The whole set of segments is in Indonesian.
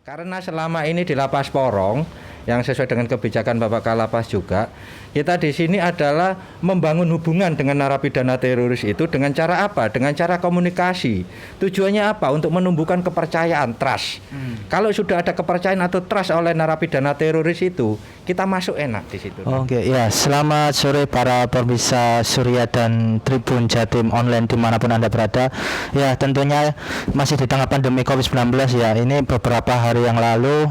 Karena selama ini di Lapas Porong yang sesuai dengan kebijakan Bapak Kalapas juga, kita di sini adalah membangun hubungan dengan narapidana teroris itu dengan cara apa? Dengan cara komunikasi. Tujuannya apa? Untuk menumbuhkan kepercayaan, trust. Kalau sudah ada kepercayaan atau trust oleh narapidana teroris itu, kita masuk enak di situ. Oke, ya, selamat sore para pemirsa Surya dan Tribun Jatim Online dimanapun Anda berada. Ya, tentunya masih di tengah pandemi COVID-19 ya. Ini beberapa hari yang lalu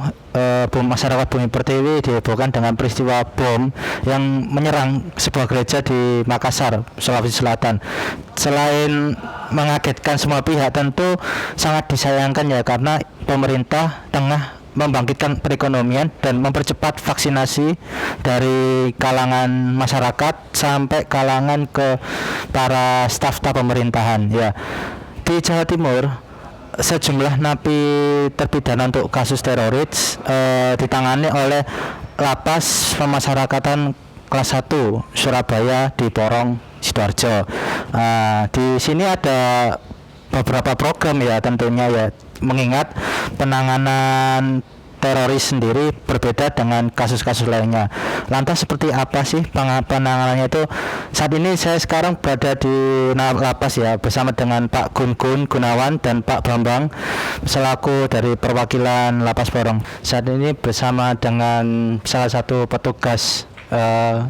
masyarakat Bumi Pertiwi dihebohkan dengan peristiwa bom yang menyerang sebuah gereja di Makassar, Sulawesi Selatan. Selain mengagetkan semua pihak, tentu sangat disayangkan ya, karena pemerintah tengah membangkitkan perekonomian dan mempercepat vaksinasi dari kalangan masyarakat sampai kalangan ke para staf-staf pemerintahan ya. Di Jawa Timur sejumlah napi terpidana untuk kasus teroris ditangani oleh Lapas Pemasyarakatan kelas 1 Surabaya di Porong, Sidoarjo. Di sini ada beberapa program ya, tentunya ya, mengingat penanganan teroris sendiri berbeda dengan kasus-kasus lainnya. Lantas seperti apa sih penanganannya itu? Saat ini saya sekarang berada di lapas ya, bersama dengan Pak Gun Gunawan dan Pak Bambang selaku dari perwakilan Lapas Porong. Saat ini bersama dengan salah satu petugas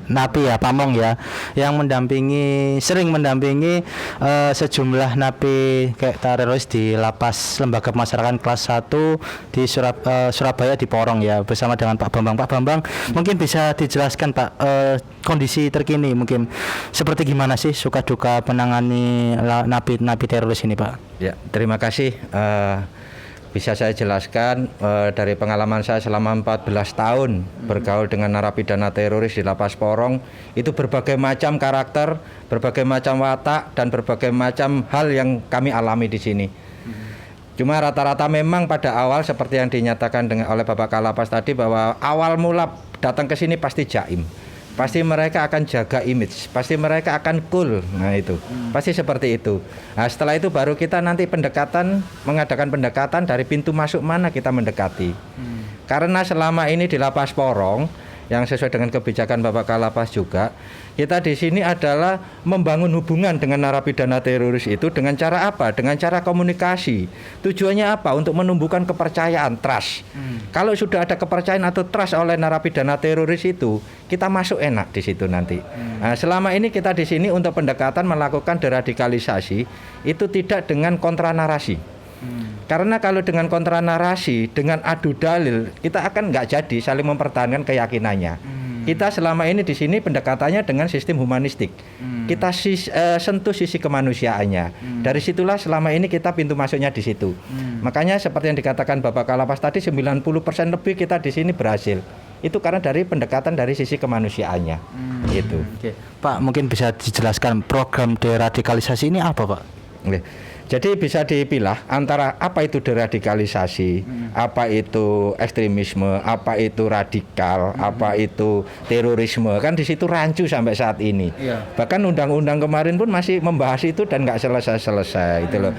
napi ya, pamong ya, yang sering mendampingi sejumlah napi kayak teroris di Lapas Lembaga Pemasyarakatan kelas 1 di Surabaya di Porong ya, bersama dengan Pak Bambang. Pak Bambang, mungkin bisa dijelaskan Pak, kondisi terkini mungkin seperti gimana sih suka duka penangani napi teroris ini Pak? Ya, terima kasih. Bisa saya jelaskan dari pengalaman saya selama 14 tahun bergaul dengan narapidana teroris di Lapas Porong, itu berbagai macam karakter, berbagai macam watak, dan berbagai macam hal yang kami alami di sini. Cuma rata-rata memang pada awal seperti yang dinyatakan oleh Bapak Kalapas tadi, bahwa awal mula datang ke sini pasti jaim. Pasti mereka akan jaga image, pasti mereka akan cool. Nah itu, pasti seperti itu. Nah setelah itu baru kita nanti mengadakan pendekatan dari pintu masuk mana kita mendekati. Karena selama ini di Lapas Porong yang sesuai dengan kebijakan Bapak Kalapas juga, kita di sini adalah membangun hubungan dengan narapidana teroris itu dengan cara apa? Dengan cara komunikasi. Tujuannya apa? Untuk menumbuhkan kepercayaan, trust. Kalau sudah ada kepercayaan atau trust oleh narapidana teroris itu, kita masuk enak di situ nanti. Nah, selama ini kita di sini untuk pendekatan melakukan deradikalisasi itu tidak dengan kontra narasi. Karena kalau dengan kontra narasi, dengan adu dalil, kita akan nggak jadi saling mempertahankan keyakinannya. Kita selama ini di sini pendekatannya dengan sistem humanistik. Kita sentuh sisi kemanusiaannya. Dari situlah selama ini kita pintu masuknya di situ. Makanya seperti yang dikatakan Bapak Kalapas tadi, 90% lebih kita di sini berhasil. Itu karena dari pendekatan dari sisi kemanusiaannya. Gitu. Oke. Pak, mungkin bisa dijelaskan program deradikalisasi ini apa Pak? Oke. Jadi bisa dipilah antara apa itu deradikalisasi, apa itu ekstremisme, apa itu radikal, apa itu terorisme. Kan di situ rancu sampai saat ini. Bahkan undang-undang kemarin pun masih membahas itu dan nggak selesai-selesai itu loh.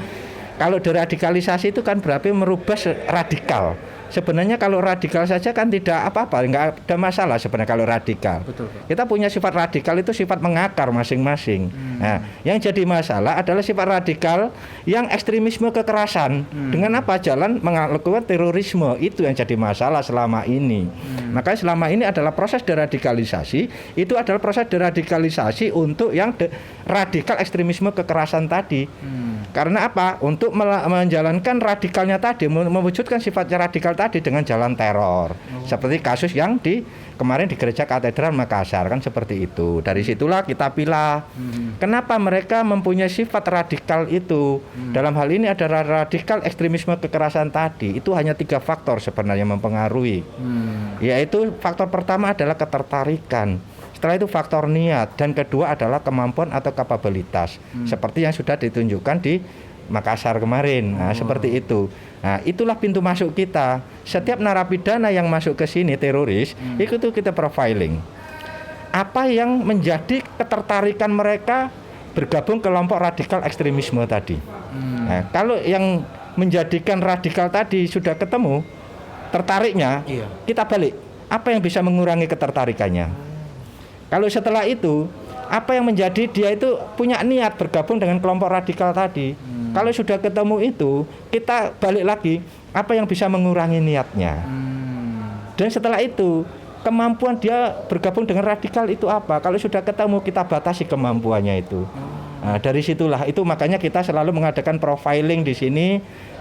Kalau deradikalisasi itu kan berarti merubah radikal. Sebenarnya kalau radikal saja kan tidak apa-apa, nggak ada masalah sebenarnya kalau radikal. Betul. Kita punya sifat radikal itu sifat mengakar masing-masing. Nah, yang jadi masalah adalah sifat radikal yang ekstremisme kekerasan. Dengan apa? Jalan melakukan terorisme. Itu yang jadi masalah selama ini. Makanya selama ini adalah proses deradikalisasi, itu adalah proses deradikalisasi untuk yang radikal ekstremisme kekerasan tadi. Karena apa? Untuk menjalankan radikalnya tadi, mewujudkan sifatnya radikal tadi dengan jalan teror. Seperti kasus yang kemarin di Gereja Katedral Makassar kan seperti itu. Dari situlah kita pilah. Kenapa mereka mempunyai sifat radikal itu? Dalam hal ini ada radikal ekstremisme kekerasan tadi. Itu hanya 3 faktor sebenarnya mempengaruhi. Yaitu faktor pertama adalah ketertarikan. Setelah itu faktor niat, dan kedua adalah kemampuan atau kapabilitas, seperti yang sudah ditunjukkan di Makassar kemarin. Nah, seperti itu. Nah, itulah pintu masuk kita. Setiap narapidana yang masuk ke sini teroris, itu kita profiling. Apa yang menjadi ketertarikan mereka bergabung ke kelompok radikal ekstremisme tadi. Nah, kalau yang menjadikan radikal tadi sudah ketemu, tertariknya, Iya. kita balik. Apa yang bisa mengurangi ketertarikannya? Kalau setelah itu, apa yang menjadi dia itu punya niat bergabung dengan kelompok radikal tadi. Kalau sudah ketemu itu, kita balik lagi. Apa yang bisa mengurangi niatnya? Dan setelah itu, kemampuan dia bergabung dengan radikal itu apa? Kalau sudah ketemu, kita batasi kemampuannya itu. Nah, dari situlah itu makanya kita selalu mengadakan profiling di sini.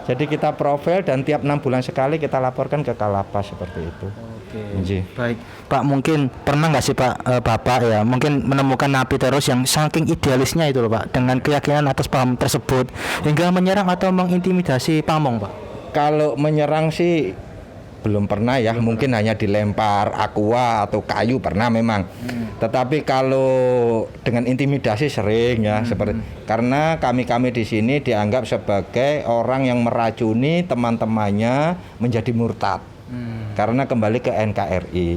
Jadi kita profil dan tiap 6 bulan sekali kita laporkan ke Kalapas seperti itu. Oke. Baik, Pak, mungkin pernah nggak sih Bapak ya mungkin menemukan napi teroris yang saking idealisnya itu loh Pak, dengan keyakinan atas paham tersebut hingga menyerang atau mengintimidasi pamong Pak? Kalau menyerang sih belum pernah ya, mungkin hanya dilempar aqua atau kayu pernah memang. Tetapi kalau dengan intimidasi sering ya, seperti karena kami di sini dianggap sebagai orang yang meracuni teman-temannya menjadi murtad. Karena kembali ke NKRI.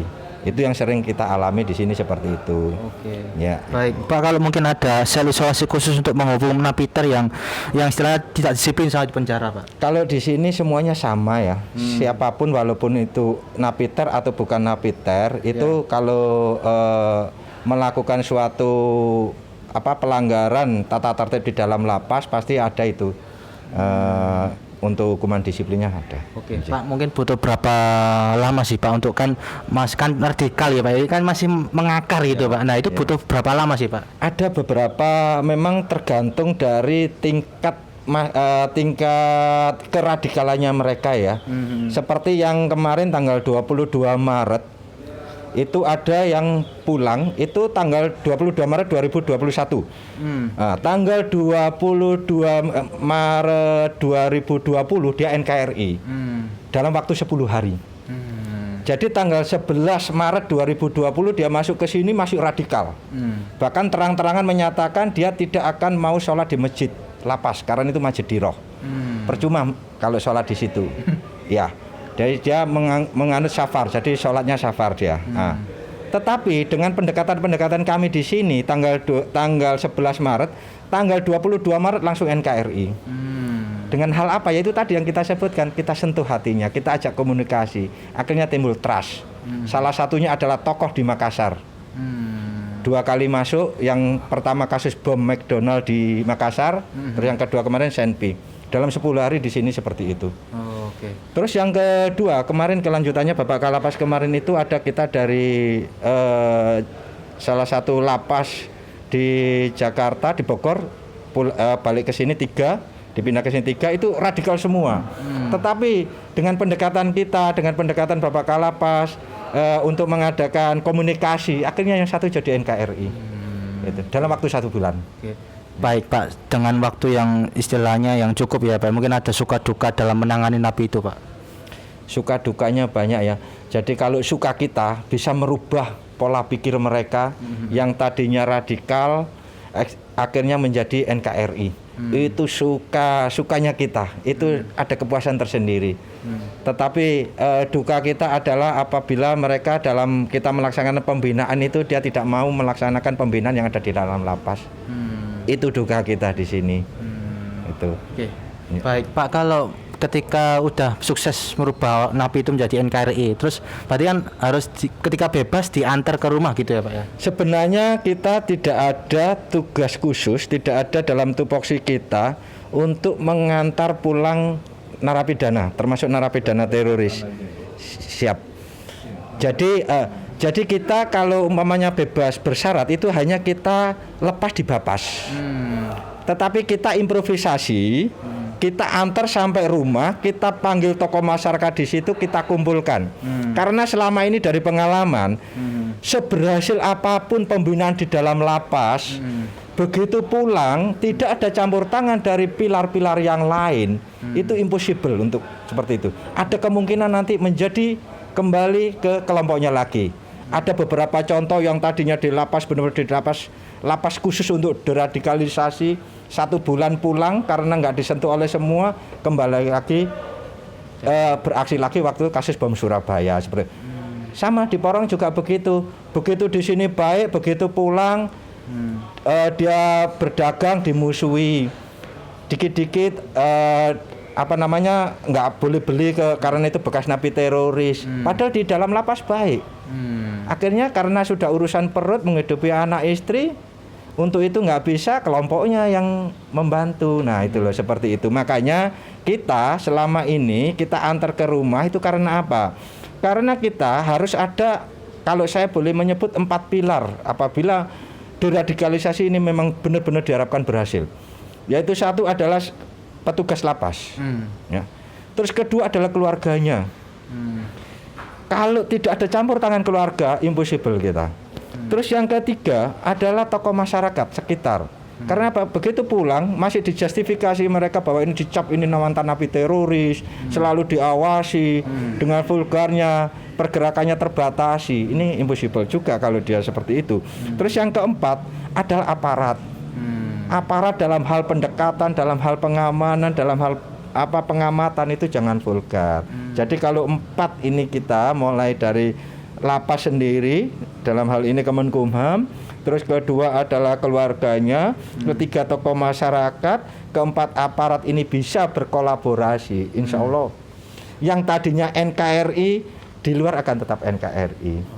Itu yang sering kita alami di sini seperti itu. Oke. Ya. Baik, Pak, kalau mungkin ada sel isolasi khusus untuk menghukum napiter yang istilahnya tidak disiplin sama di penjara, Pak. Kalau di sini semuanya sama ya. Siapapun walaupun itu napiter atau bukan napiter, itu kalau melakukan suatu pelanggaran tata tertib di dalam lapas pasti ada itu. Untuk hukuman disiplinnya ada. Oke, Pak, mungkin butuh berapa lama sih Pak untuk kan radikal ya Pak, ini kan masih mengakar gitu Pak. Nah itu butuh berapa lama sih Pak? Ada beberapa, memang tergantung dari tingkat keradikalannya mereka ya. Seperti yang kemarin tanggal 22 Maret itu ada yang pulang itu tanggal 22 Maret 2021. Nah, tanggal 22 Maret 2020 dia NKRI. Dalam waktu 10 hari. Jadi tanggal 11 Maret 2020 dia masuk ke sini masih radikal. Bahkan terang-terangan menyatakan dia tidak akan mau sholat di masjid lapas karena itu Masjidiroh. Percuma kalau sholat di situ. Ya. Jadi dia menganut safar, jadi sholatnya safar dia. Nah, tetapi dengan pendekatan kami di sini tanggal 11 Maret, tanggal 22 Maret langsung NKRI. Dengan hal apa? Yaitu tadi yang kita sebutkan, kita sentuh hatinya, kita ajak komunikasi, akhirnya timbul trust. Salah satunya adalah tokoh di Makassar. 2 kali masuk, yang pertama kasus bom McDonald di Makassar, terus yang kedua kemarin Senpi. Dalam 10 hari di sini seperti itu. Oke. Terus yang kedua, kemarin kelanjutannya Bapak Kalapas kemarin itu ada kita dari salah satu lapas di Jakarta, di Bogor, balik ke sini 3, dipindah ke sini 3, itu radikal semua. Tetapi dengan pendekatan kita, dengan pendekatan Bapak Kalapas untuk mengadakan komunikasi, akhirnya yang satu jadi NKRI. Gitu, dalam waktu 1 bulan. Oke. Baik Pak, dengan waktu yang istilahnya yang cukup ya Pak, mungkin ada suka duka dalam menangani napi itu Pak? Suka dukanya banyak ya. Jadi kalau suka kita bisa merubah pola pikir mereka yang tadinya radikal akhirnya menjadi NKRI. Itu sukanya kita, itu ada kepuasan tersendiri. Tetapi duka kita adalah apabila mereka dalam kita melaksanakan pembinaan itu dia tidak mau melaksanakan pembinaan yang ada di dalam lapas. Itu duka kita di sini. Itu. Oke. Baik Pak, kalau ketika udah sukses merubah napi itu menjadi NKRI, terus berarti kan harus ketika bebas diantar ke rumah gitu ya Pak ya? Sebenarnya kita tidak ada tugas khusus, tidak ada dalam tupoksi kita untuk mengantar pulang narapidana, termasuk narapidana teroris. Siap. Jadi kita kalau umpamanya bebas bersyarat itu hanya kita lepas di Bapas. Tetapi kita improvisasi, kita antar sampai rumah, kita panggil tokoh masyarakat di situ, kita kumpulkan. Karena selama ini dari pengalaman, seberhasil apapun pembinaan di dalam lapas, begitu pulang tidak ada campur tangan dari pilar-pilar yang lain, itu impossible untuk seperti itu. Ada kemungkinan nanti menjadi kembali ke kelompoknya lagi. Ada beberapa contoh yang tadinya di lapas, benar-benar di lapas khusus untuk deradikalisasi, 1 bulan pulang karena nggak disentuh oleh semua, kembali lagi beraksi lagi waktu kasus bom Surabaya seperti. Sama di Porong juga begitu di sini baik, begitu pulang dia berdagang dimusuhi, dikit-dikit nggak boleh beli karena itu bekas napi teroris. Padahal di dalam lapas baik. Akhirnya karena sudah urusan perut menghidupi anak istri, untuk itu nggak bisa kelompoknya yang membantu. Nah itu loh seperti itu. Makanya kita selama ini kita antar ke rumah itu karena apa? Karena kita harus ada, kalau saya boleh menyebut 4 pilar apabila deradikalisasi ini memang benar-benar diharapkan berhasil. Yaitu satu adalah petugas lapas, ya. Terus kedua adalah keluarganya. Kalau tidak ada campur tangan keluarga, impossible kita. Terus yang ketiga adalah tokoh masyarakat sekitar. Karena begitu pulang masih dijustifikasi mereka bahwa ini dicap ini mantan napi teroris, selalu diawasi dengan vulgarnya, pergerakannya terbatasi. Ini impossible juga kalau dia seperti itu. Terus yang keempat adalah aparat. Aparat dalam hal pendekatan, dalam hal pengamanan, dalam hal pengamatan itu jangan vulgar. Jadi kalau 4 ini kita mulai dari lapas sendiri, dalam hal ini Kemenkumham, terus kedua adalah keluarganya, ketiga tokoh masyarakat, keempat aparat ini bisa berkolaborasi, insya Allah. Yang tadinya NKRI di luar akan tetap NKRI.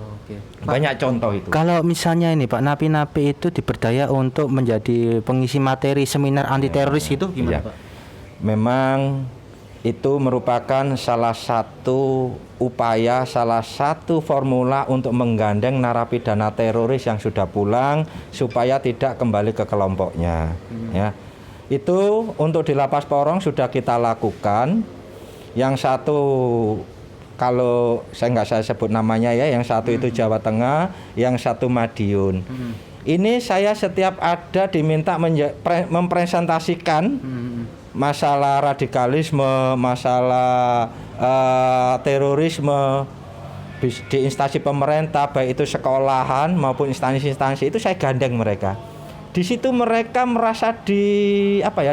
Banyak contoh itu. Kalau misalnya ini Pak, napi-napi itu diberdaya untuk menjadi pengisi materi seminar anti teroris itu gimana Pak? Memang itu merupakan salah satu upaya, salah satu formula untuk menggandeng narapidana teroris yang sudah pulang supaya tidak kembali ke kelompoknya. Ya, itu untuk di Lapas Porong sudah kita lakukan. Yang satu, kalau saya sebut namanya ya, yang satu itu Jawa Tengah, yang satu Madiun. Ini saya setiap ada diminta mempresentasikan masalah radikalisme, masalah terorisme di instansi pemerintah, baik itu sekolahan maupun instansi-instansi, itu saya gandeng mereka. Di situ mereka merasa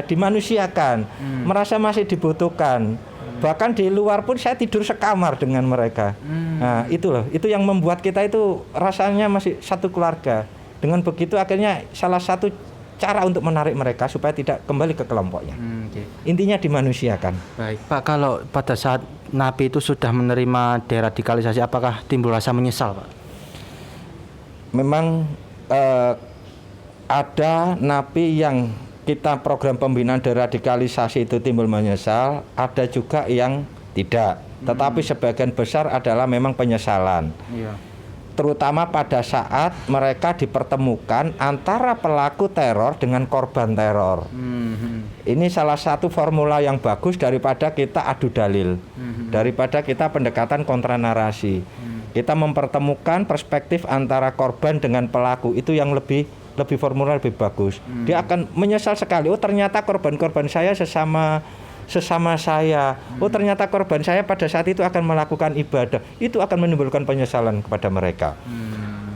dimanusiakan, merasa masih dibutuhkan. Bahkan di luar pun saya tidur sekamar dengan mereka. Nah, itu loh, itu yang membuat kita itu rasanya masih satu keluarga. Dengan begitu akhirnya salah satu cara untuk menarik mereka supaya tidak kembali ke kelompoknya. Intinya dimanusiakan. Baik, Pak, kalau pada saat napi itu sudah menerima deradikalisasi, apakah timbul rasa menyesal, Pak? Memang ada napi yang kita program pembinaan deradikalisasi itu timbul menyesal, ada juga yang tidak. Tetapi sebagian besar adalah memang penyesalan. Iya. Terutama pada saat mereka dipertemukan antara pelaku teror dengan korban teror. Ini salah satu formula yang bagus daripada kita adu dalil, daripada kita pendekatan kontra narasi. Kita mempertemukan perspektif antara korban dengan pelaku, itu yang lebih formula lebih bagus. Dia akan menyesal sekali. Oh, ternyata korban-korban saya sesama saya. Oh, ternyata korban saya pada saat itu akan melakukan ibadah. Itu akan menimbulkan penyesalan kepada mereka.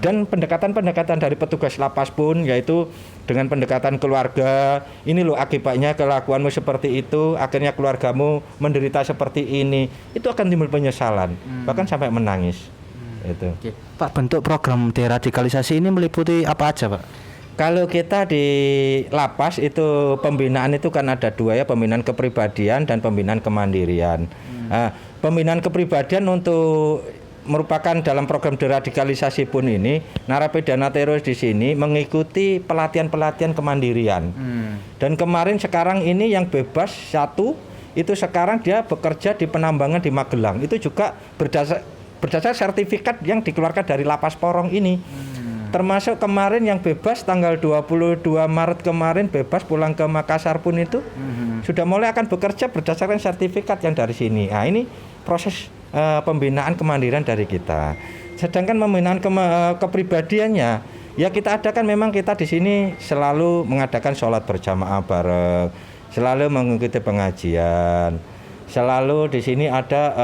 Dan pendekatan-pendekatan dari petugas lapas pun, yaitu dengan pendekatan keluarga. Ini loh akibatnya kelakuanmu seperti itu, akhirnya keluargamu menderita seperti ini. Itu akan timbul penyesalan, bahkan sampai menangis. Itu. Pak, bentuk program deradikalisasi ini meliputi apa aja, Pak? Kalau kita di lapas itu pembinaan itu kan ada 2 ya, pembinaan kepribadian dan pembinaan kemandirian. Nah, pembinaan kepribadian untuk merupakan dalam program deradikalisasi pun ini narapidana teroris di sini mengikuti pelatihan-pelatihan kemandirian. Dan kemarin sekarang ini yang bebas satu itu sekarang dia bekerja di penambangan di Magelang. Itu juga berdasar sertifikat yang dikeluarkan dari Lapas Porong ini. Termasuk kemarin yang bebas tanggal 22 Maret kemarin bebas pulang ke Makassar pun itu sudah mulai akan bekerja berdasarkan sertifikat yang dari sini. Nah, ini proses pembinaan kemandirian dari kita. Sedangkan pembinaan kepribadiannya ya kita adakan, memang kita di sini selalu mengadakan sholat berjamaah bareng, selalu mengikuti pengajian, selalu di sini ada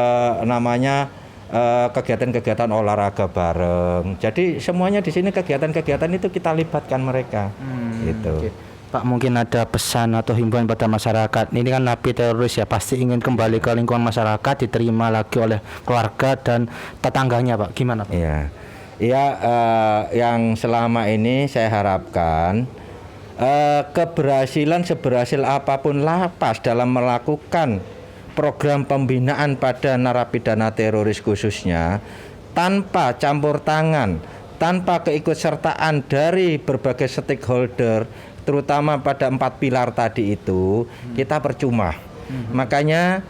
kegiatan-kegiatan olahraga bareng. Jadi semuanya di sini kegiatan-kegiatan itu kita libatkan mereka. Gitu. Okay. Pak, mungkin ada pesan atau himbauan pada masyarakat. Ini kan napi teroris ya, pasti ingin kembali ke lingkungan masyarakat, diterima lagi oleh keluarga dan tetangganya, Pak. Gimana, Pak? Iya, yang selama ini saya harapkan keberhasilan seberhasil apapun lapas dalam melakukan program pembinaan pada narapidana teroris khususnya tanpa campur tangan, tanpa keikutsertaan dari berbagai stakeholder, terutama pada 4 pilar tadi itu, kita percuma. Makanya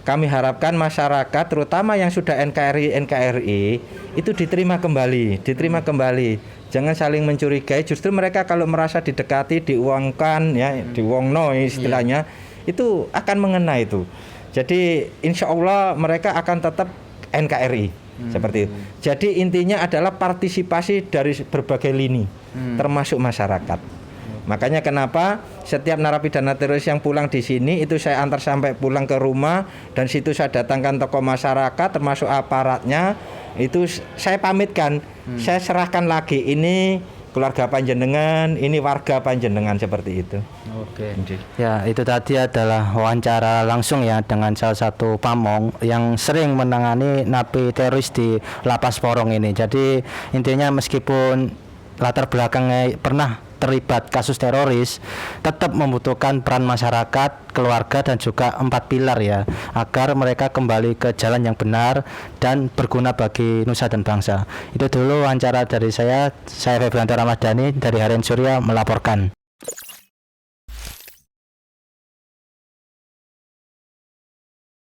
kami harapkan masyarakat, terutama yang sudah NKRI itu diterima kembali. Jangan saling mencurigai. Justru mereka kalau merasa didekati, diuangkan, ya, diwongno istilahnya, itu akan mengena itu. Jadi insya Allah mereka akan tetap NKRI seperti itu. Jadi intinya adalah partisipasi dari berbagai lini, termasuk masyarakat. Makanya kenapa setiap narapidana teroris yang pulang di sini itu saya antar sampai pulang ke rumah, dan situ saya datangkan tokoh masyarakat termasuk aparatnya, itu saya pamitkan, saya serahkan lagi, ini keluarga panjenengan, ini warga panjenengan, seperti itu. Oke. Ya, itu tadi adalah wawancara langsung ya dengan salah satu pamong yang sering menangani napi teroris di Lapas Porong ini. Jadi intinya meskipun latar belakangnya pernah terlibat kasus teroris, tetap membutuhkan peran masyarakat, keluarga, dan juga 4 pilar ya, agar mereka kembali ke jalan yang benar dan berguna bagi nusa dan bangsa. Itu dulu wawancara dari saya Febrianto Ramadhani dari Harian Surya melaporkan.